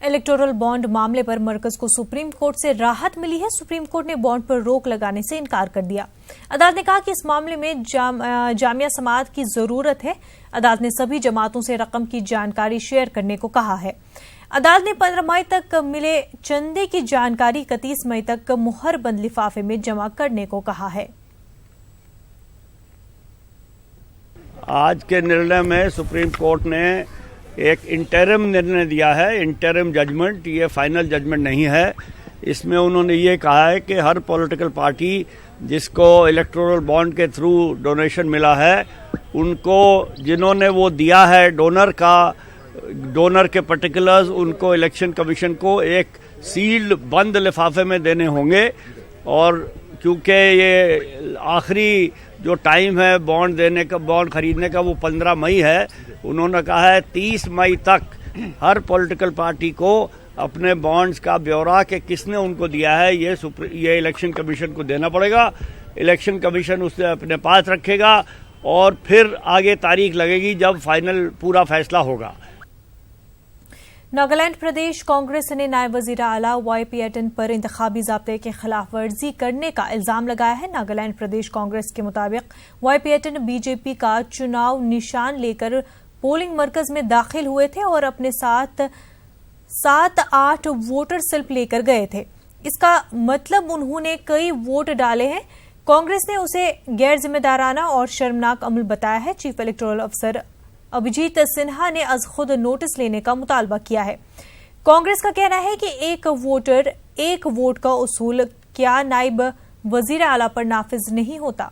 Electoral bond मामले पर मरकज को सुप्रीम कोर्ट से राहत मिली है। सुप्रीम कोर्ट ने बॉन्ड पर रोक लगाने से इनकार कर दिया। अदालत ने कहा कि इस मामले में जामिया समाअत की जरूरत है। अदालत ने सभी जमातों से रकम की जानकारी शेयर करने को कहा है। अदालत ने 15 मई तक मिले चंदे की जानकारी 31 मई तक मुहर बंद लिफाफे में जमा करने को कहा है। आज के निर्णय में सुप्रीम कोर्ट ने एक इंटरिम निर्णय दिया है। इंटरिम जजमेंट, ये फाइनल जजमेंट नहीं है। इसमें उन्होंने ये कहा है कि हर पॉलिटिकल पार्टी जिसको इलेक्टोरल बॉन्ड के थ्रू डोनेशन मिला है, उनको जिन्होंने वो दिया है डोनर के पर्टिकुलर्स, उनको इलेक्शन कमीशन को एक सील्ड बंद लिफाफे में देने होंगे। और क्योंकि ये आखिरी जो टाइम है बॉन्ड खरीदने का वो 15 मई है, उन्होंने कहा है 30 मई तक हर पॉलिटिकल पार्टी को अपने बॉन्ड्स का ब्यौरा कि किसने उनको दिया है ये इलेक्शन कमीशन को देना पड़ेगा। इलेक्शन कमीशन उसे अपने पास रखेगा और फिर आगे तारीख लगेगी जब फाइनल पूरा फैसला होगा। नागालैंड प्रदेश कांग्रेस ने नायब वजीर आला YP अटन पर इंतखाबी ज़ाब्ते की खिलाफ वर्जी करने का इल्जाम लगाया है। नागालैंड प्रदेश कांग्रेस के मुताबिक YP अटन BJP का चुनाव निशान लेकर पोलिंग मरकज में दाखिल हुए थे और अपने साथ 7-8 वोटर स्लिप लेकर गए थे। इसका मतलब उन्होंने कई वोट डाले हैं। कांग्रेस ने उसे गैर जिम्मेदाराना और शर्मनाक अमल बताया है। चीफ इलेक्टोरल अफसर अभिजीत सिन्हा ने आज खुद नोटिस लेने का मुतालबा किया है। कांग्रेस का कहना है कि एक वोटर एक वोट का उसूल क्या नायब वजीर आला पर नाफिज नहीं होता।